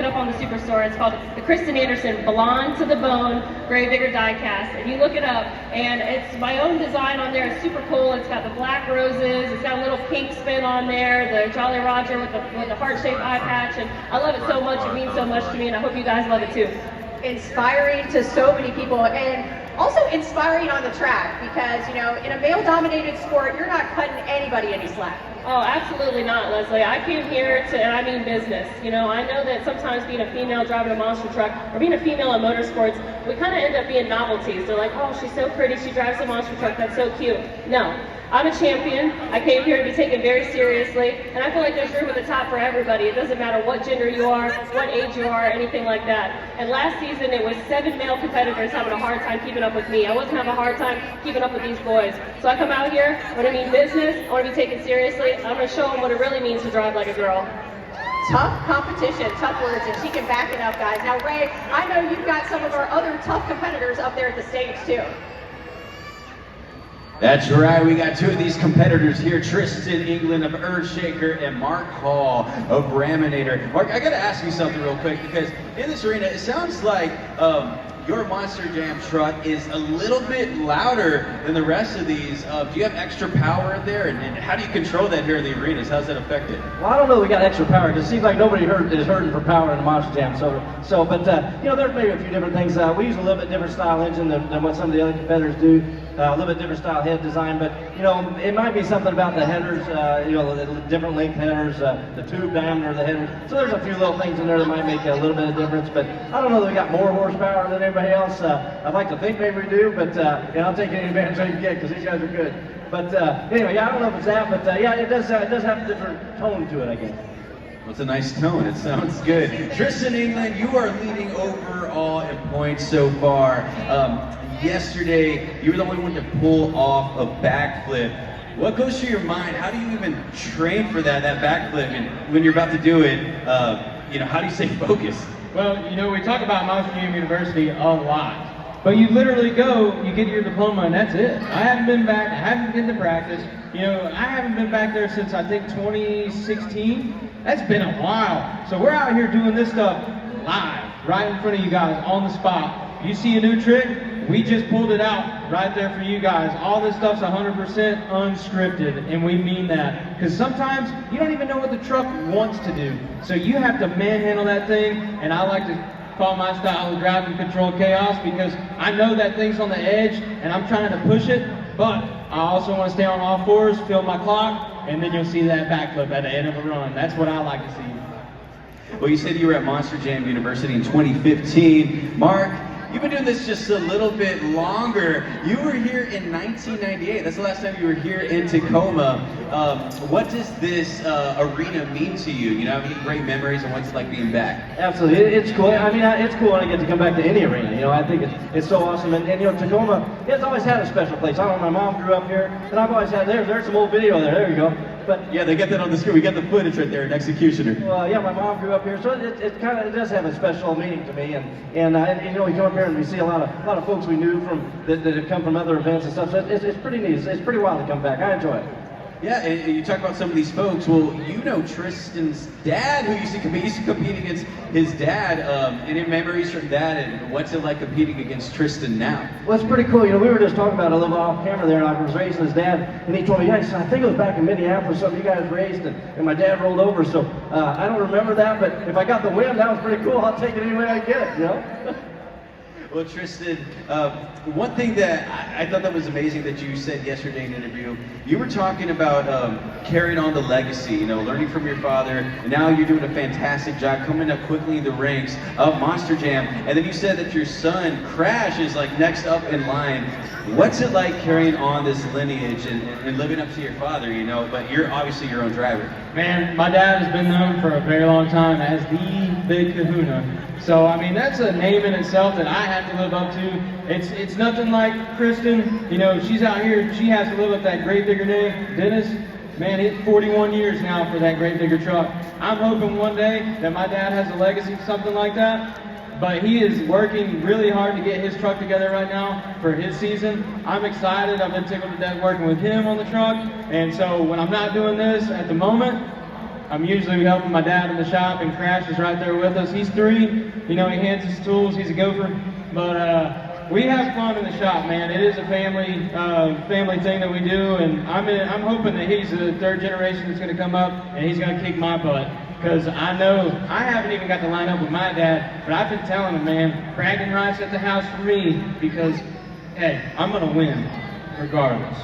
it up on the Superstore. It's called the Kristen Anderson Blonde to the Bone Gravedigger Diecast. And you look it up, and it's my own design on there. It's super cool. It's got the black roses. It's got a little pink spin on there, the Jolly Roger with the heart-shaped eye patch. And I love it so much. It means so much to me, and I hope you guys love it too. Inspiring to so many people, and also inspiring on the track, because you know, in a male-dominated sport, you're not cutting anybody any slack. Oh, absolutely not, Leslie. I came here to, and I mean business. You know, I know that sometimes being a female driving a monster truck, or being a female in motorsports, we kind of end up being novelties. They're like, oh, she's so pretty, she drives a monster truck, that's so cute. No. I'm a champion. I came here to be taken very seriously, and I feel like there's room at the top for everybody. It doesn't matter what gender you are, what age you are, anything like that. And last season, it was 7 male competitors having a hard time keeping up with me. I wasn't having a hard time keeping up with these boys. So I come out here, when I mean business, I want to be taken seriously. I'm going to show them what it really means to drive like a girl. Tough competition, tough words, and she can back it up, guys. Now, Ray, I know you've got some of our other tough competitors up there at the stage, too. That's right, we got 2 of these competitors here, Tristan England of Earthshaker and Mark Hall of Raminator. Mark, I gotta ask you something real quick, because in this arena, it sounds like your Monster Jam truck is a little bit louder than the rest of these. Do you have extra power in there, and how do you control that here in the arenas? How's that affected? Well, I don't know that we got extra power, because it seems like nobody is hurting for power in the Monster Jam. But you know, there's maybe a few different things. We use a little bit different style engine than what some of the other competitors do. A little bit different style head design, but you know, it might be something about the headers, you know, the different length headers, the tube diameter of the headers. So there's a few little things in there that might make a little bit of difference, but I don't know that we got more horsepower than anybody else. I'd like to think maybe we do, but and I'll take any advantage I can get, because these guys are good. But anyway, yeah, I don't know if it's that, but yeah, it does have a different tone to it, I guess. Well, it's a nice tone. It sounds good. Tristan England, you are leading overall in points so far. Yesterday, you were the only one to pull off a backflip. What goes through your mind? How do you even train for that backflip? And when you're about to do it, you know, how do you stay focused? Well, you know, we talk about Monster Jam University a lot, but you literally go, you get your diploma, and that's it. I haven't been back, I haven't been to practice. You know, I haven't been back there since I think 2016. That's been a while. So we're out here doing this stuff live, right in front of you guys, on the spot. You see a new trick? We just pulled it out right there for you guys. All this stuff's 100% unscripted, and we mean that. Because sometimes you don't even know what the truck wants to do. So you have to manhandle that thing, and I like to call my style of driving control chaos, because I know that thing's on the edge, and I'm trying to push it, but I also want to stay on all fours, fill my clock, and then you'll see that backflip at the end of a run. That's what I like to see. Well, you said you were at Monster Jam University in 2015. Mark, you've been doing this just a little bit longer. You were here in 1998. That's the last time you were here in Tacoma. What does this arena mean to you? You know, have any great memories, and what's it like being back? Absolutely, it's cool. I mean, it's cool when I get to come back to any arena. You know, I think it's so awesome. And you know, Tacoma, it's always had a special place. I don't know, my mom grew up here, and I've always had, there's some old video there. There you go. But yeah, they get that on the screen. We got the footage right there in Executioner. Well, yeah, my mom grew up here, so it does have a special meaning to me. And you know, we come up here and we see a lot of folks we knew from that have come from other events and stuff. So it's pretty neat. It's pretty wild to come back. I enjoy it. Yeah, and you talk about some of these folks. Well, you know Tristan's dad, who used to compete against his dad. Any memories from that, and what's it like competing against Tristan now? Well, it's pretty cool. You know, we were just talking about it a little off camera there, and I was racing his dad, and he told me, yeah, he said, I think it was back in Minneapolis, something you guys raced, and my dad rolled over. So I don't remember that, but if I got the win, that was pretty cool. I'll take it any way I get it, you know? Well, Tristan, one thing that I thought that was amazing that you said yesterday in an interview, you were talking about carrying on the legacy, you know, learning from your father, and now you're doing a fantastic job coming up quickly in the ranks of Monster Jam, and then you said that your son, Crash, is like next up in line. What's it like carrying on this lineage and living up to your father, you know, but you're obviously your own driver? Man, my dad has been known for a very long time as the Big Kahuna. So, I mean, that's a name in itself that I have to live up to. It's nothing like Kristen. You know, she's out here, she has to live up that Gravedigger name. Dennis, man, it's 41 years now for that Gravedigger truck. I'm hoping one day that my dad has a legacy, something like that. But he is working really hard to get his truck together right now for his season. I'm excited. I've been tickled to death working with him on the truck. And so when I'm not doing this at the moment, I'm usually helping my dad in the shop, and Crash is right there with us. He's 3. You know, he hands his tools. He's a gopher. But we have fun in the shop, man. It is a family thing that we do, and I'm hoping that he's the 3rd generation that's going to come up, and he's going to kick my butt. Because I know I haven't even got to line up with my dad, but I've been telling him, man, bragging rights at the house for me, because, hey, I'm going to win regardless.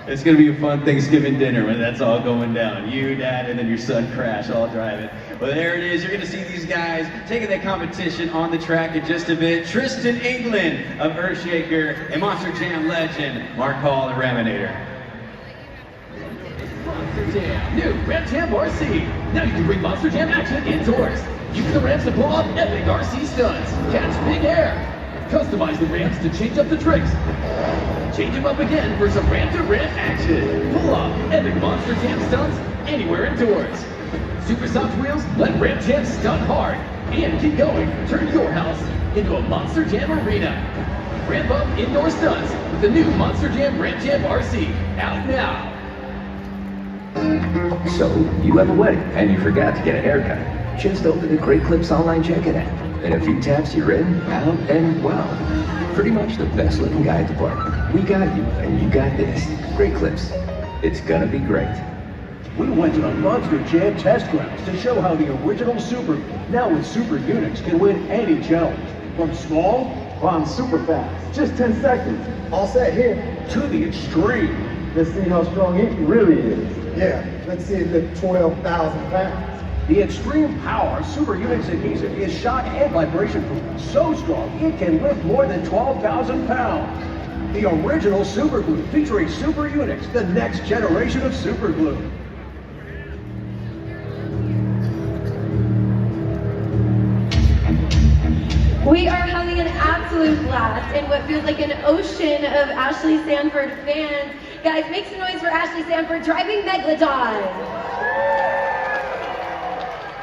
It's going to be a fun Thanksgiving dinner when that's all going down. You, Dad, and then your son Crash all driving. Well, there it is. You're going to see these guys taking that competition on the track in just a bit. Tristan England of Earthshaker and Monster Jam legend Mark Hall, the Raminator. Monster Jam, new Ram Jam RC. Now you can bring Monster Jam action indoors. Use the ramps to pull off epic RC stunts. Catch big air. Customize the ramps to change up the tricks. Change them up again for some ramp-to-ramp action. Pull off epic Monster Jam stunts anywhere indoors. Super soft wheels let Ram Jam stunt hard. And keep going. Turn your house into a Monster Jam arena. Ramp up indoor stunts with the new Monster Jam Ram Jam RC. Out now. So, you have a wedding, and you forgot to get a haircut. Just open the Great Clips online check-in app. In a few taps, you're in, out, and wow. Pretty much the best looking guy at the party. We got you, and you got this. Great Clips. It's gonna be great. We went to the Monster Jam test grounds to show how the original Super, now with Super Unix, can win any challenge. From small, on super fast, just 10 seconds, all set here, to the extreme. Let's see how strong it really is. Yeah, let's see it lift 12,000 pounds. The extreme power Super Unix adhesive is shock and vibration proof. So strong, it can lift more than 12,000 pounds. The original super glue featuring Super Unix, the next generation of super glue. We are having an absolute blast in what feels like an ocean of Ashley Sanford fans. Guys, make some noise for Ashley Sanford driving Megalodon.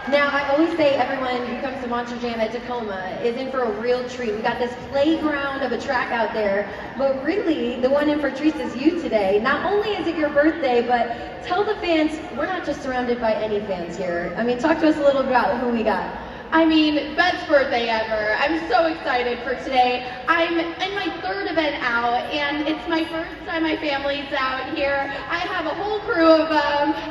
Now, I always say everyone who comes to Monster Jam at Tacoma is in for a real treat. We got this playground of a track out there, but really, the one in for treats is you today. Not only is it your birthday, but tell the fans, we're not just surrounded by any fans here. I mean, talk to us a little about who we got. I mean, best birthday ever. I'm so excited for today. I'm in my 3rd event out, and it's my first time my family's out here. I have a whole crew of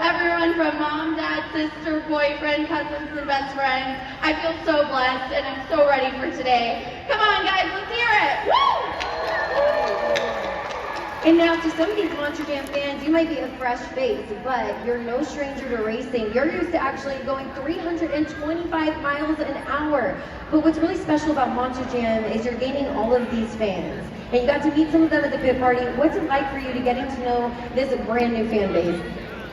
everyone from mom, dad, sister, boyfriend, cousins, and best friends. I feel so blessed, and I'm so ready for today. Come on, guys, let's hear it. Woo! And now to some of these Monster Jam fans, you might be a fresh face, but you're no stranger to racing. You're used to actually going 325 miles an hour. But what's really special about Monster Jam is you're gaining all of these fans. And you got to meet some of them at the pit party. What's it like for you to getting to know this brand new fan base?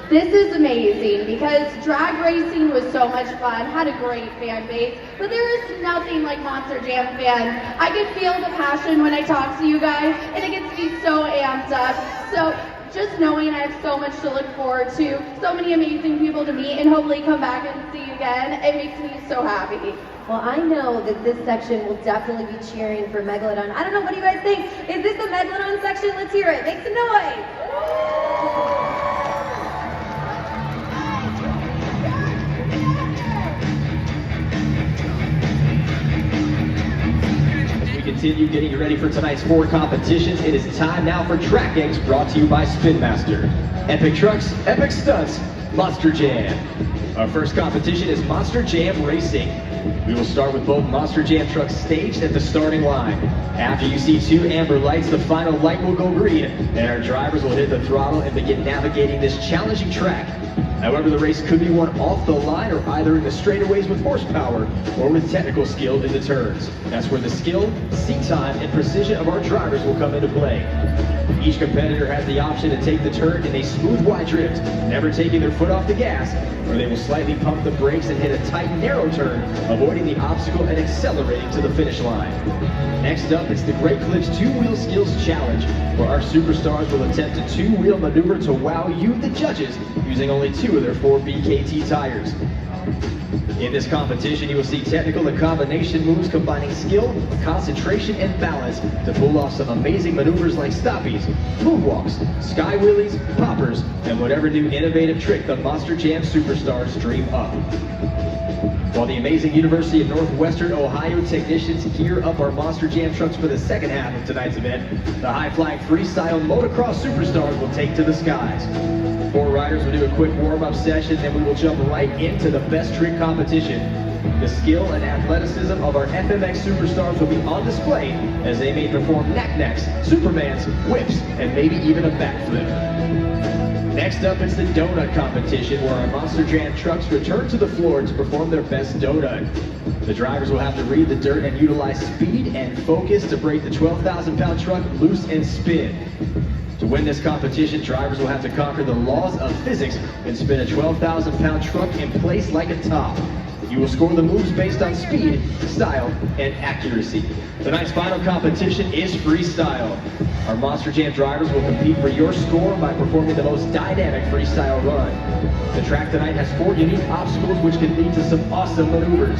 This is amazing because drag racing was so much fun, had a great fan base, but there is nothing like Monster Jam fans. I can feel the passion when I talk to you guys, and it gets me so amped up. So just knowing I have so much to look forward to, so many amazing people to meet, and hopefully come back and see you again, it makes me so happy. Well, I know that this section will definitely be cheering for Megalodon. I don't know, what do you guys think? Is this the Megalodon section? Let's hear it. Make some noise. Continue getting you ready for tonight's 4 competitions. It is time now for Track Eggs, brought to you by Spin Master. Epic trucks, epic stunts, Monster Jam. Our first competition is Monster Jam Racing. We will start with both Monster Jam trucks staged at the starting line. After you see 2 amber lights, the final light will go green, and our drivers will hit the throttle and begin navigating this challenging track. However, the race could be won off the line or either in the straightaways with horsepower or with technical skill in the turns. That's where the skill, seat time, and precision of our drivers will come into play. Each competitor has the option to take the turn in a smooth wide drift, never taking their foot off the gas, or they will slightly pump the brakes and hit a tight narrow turn, avoiding the obstacle and accelerating to the finish line. Next up, it's the Great Clips 2-Wheel Skills Challenge, where our superstars will attempt a 2-wheel maneuver to wow you, the judges, using only 2 of their 4 BKT tires. In this competition, you will see technical and combination moves combining skill, concentration, and balance to pull off some amazing maneuvers like stoppies, moonwalks, sky wheelies, poppers, and whatever new innovative trick the Monster Jam superstars dream up. While the amazing University of Northwestern Ohio technicians gear up our Monster Jam trucks for the second half of tonight's event, the high-flying freestyle motocross superstars will take to the skies. 4 riders will do a quick warm-up session, then we will jump right into the best trick competition. The skill and athleticism of our FMX superstars will be on display as they may perform knack-knacks, supermans, whips, and maybe even a backflip. Next up is the donut competition, where our Monster Jam trucks return to the floor to perform their best donut. The drivers will have to read the dirt and utilize speed and focus to break the 12,000-pound truck loose and spin. To win this competition, drivers will have to conquer the laws of physics and spin a 12,000-pound truck in place like a top. You will score the moves based on speed, style, and accuracy. Tonight's final competition is freestyle. Our Monster Jam drivers will compete for your score by performing the most dynamic freestyle run. The track tonight has 4 unique obstacles which can lead to some awesome maneuvers.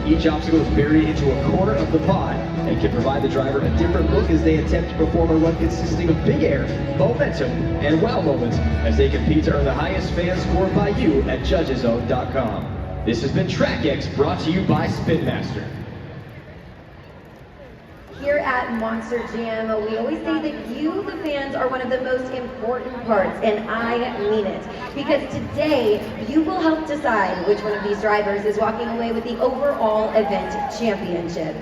Each obstacle is buried into a corner of the pod and can provide the driver a different look as they attempt to perform a run consisting of big air, momentum, and wow moments as they compete to earn the highest fan score by you at judgeszone.com. This has been Track X, brought to you by Spin Master. Here at Monster Jam, we always say that you, the fans, are one of the most important parts, and I mean it. Because today, you will help decide which one of these drivers is walking away with the overall event championship.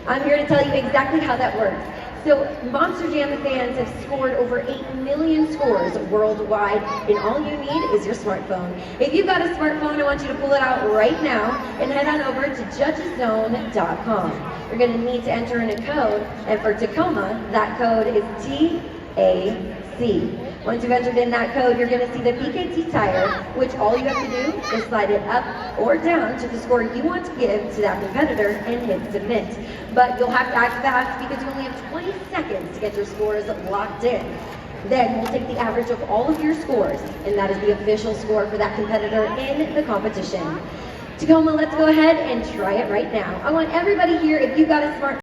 I'm here to tell you exactly how that works. So Monster Jam fans have scored over 8 million scores worldwide, and all you need is your smartphone. If you've got a smartphone, I want you to pull it out right now and head on over to judgeszone.com. You're going to need to enter in a code, and for Tacoma, that code is TAC. Once you've entered in that code, you're going to see the PKT tire, which all you have to do is slide it up or down to the score you want to give to that competitor and hit submit. But you'll have to act fast because you only have 20 seconds to get your scores locked in. Then we'll take the average of all of your scores, and that is the official score for that competitor in the competition. Tacoma, let's go ahead and try it right now. I want everybody here, if you've got a smart